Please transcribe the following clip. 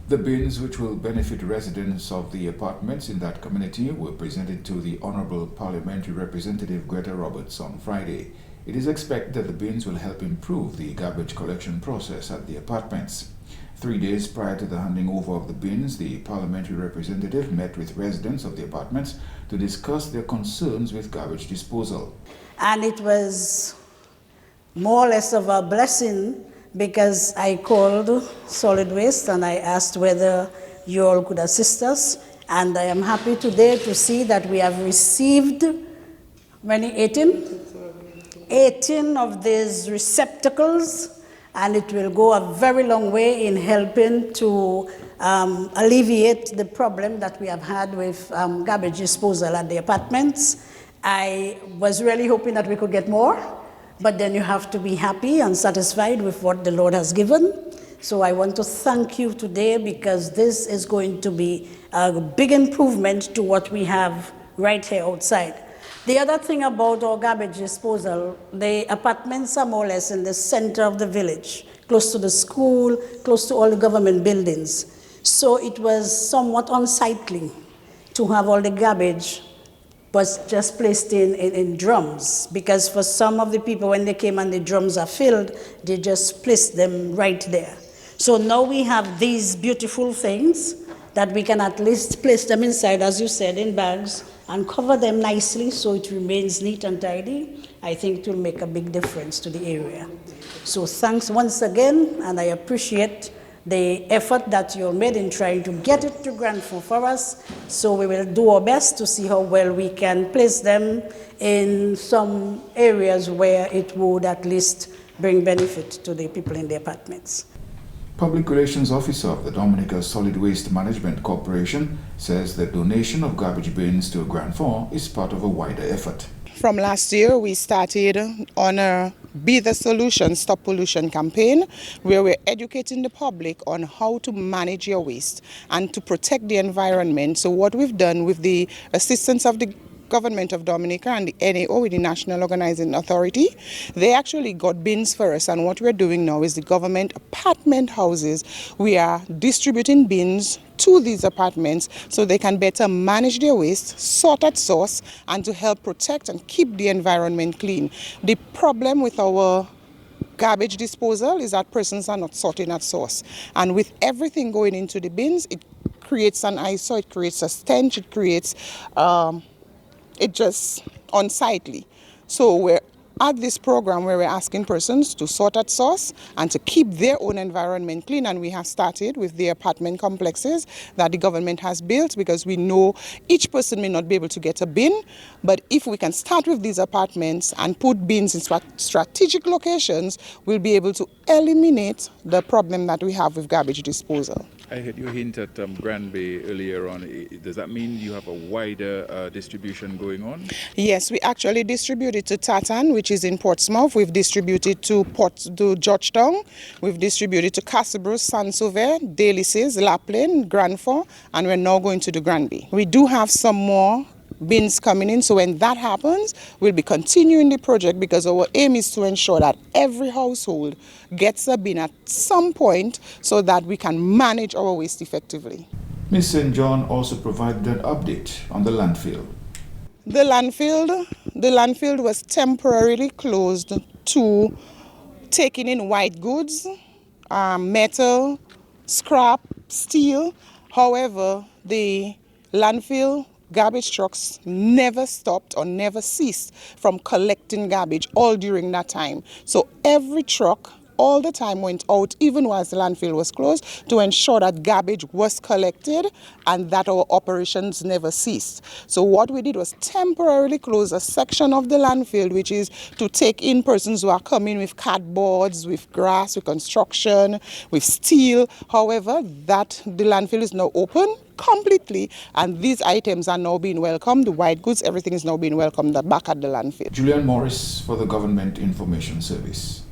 The bins, which will benefit residents of the apartments in that community, were presented to the Honorable Parliamentary Representative Greta Roberts on Friday. It is expected that the bins will help improve the garbage collection process at the apartments. 3 days prior to the handing over of the bins, the parliamentary representative met with residents of the apartments to discuss their concerns with garbage disposal. And it was more or less of a blessing because I called Solid Waste and I asked whether you all could assist us. And I am happy today to see that we have received, many, 18 of these receptacles, and it will go a very long way in helping to alleviate the problem that we have had with garbage disposal at the apartments. I was really hoping that we could get more, but then you have to be happy and satisfied with what the Lord has given. So I want to thank you today because this is going to be a big improvement to what we have right here outside. The other thing about our garbage disposal, the apartments are more or less in the center of the village, close to the school, close to all the government buildings. So it was somewhat unsightly to have all the garbage was just placed in drums, because for some of the people, when they came and the drums are filled, they just placed them right there. So now we have these beautiful things that we can at least place them inside, as you said, in bags, and cover them nicely so it remains neat and tidy. I think it will make a big difference to the area. So thanks once again, and I appreciate the effort that you made in trying to get it to Granford for us. So we will do our best to see how well we can place them in some areas where it would at least bring benefit to the people in the apartments. Public Relations Officer of the Dominica Solid Waste Management Corporation says the donation of garbage bins to Granford is part of a wider effort. From last year, we started on a Be the Solution, Stop Pollution campaign, where we're educating the public on how to manage your waste and to protect the environment. So what we've done with the assistance of the Government of Dominica and the NAO, with the National Organizing Authority, they actually got bins for us, and what we're doing now is the government apartment houses, we are distributing bins to these apartments so they can better manage their waste, sort at source, and to help protect and keep the environment clean. The problem with our garbage disposal is that persons are not sorting at source, and with everything going into the bins, it creates an eyesore, it creates a stench, it creates it just unsightly. So we're at this program where we're asking persons to sort at source and to keep their own environment clean, and we have started with the apartment complexes that the government has built, because we know each person may not be able to get a bin, but if we can start with these apartments and put bins in strategic locations, we'll be able to eliminate the problem that we have with garbage disposal. I heard you hint at Granby earlier on. Does that mean you have a wider distribution going on? Yes, we actually distributed to Tatan, which is in Portsmouth. We've distributed to Georgetown. We've distributed to Castlebrose, Saint-Sauveur, Dalyces, Laplane, Granford, and we're now going to do Granby. We do have some more bins coming in, so when that happens, we'll be continuing the project, because our aim is to ensure that every household gets a bin at some point so that we can manage our waste effectively. Ms. St. John also provided an update on the landfill. The landfill was temporarily closed to taking in white goods, metal, scrap, steel. However, the landfill garbage trucks never stopped or never ceased from collecting garbage all during that time. So every truck all the time went out, even while the landfill was closed, to ensure that garbage was collected and that our operations never ceased. So what we did was temporarily close a section of the landfill, which is to take in persons who are coming with cardboards, with grass, with construction, with steel. However, the landfill is now open completely, and these items are now being welcomed. The white goods, everything is now being welcomed back at the landfill. Julian Morris for the Government Information Service.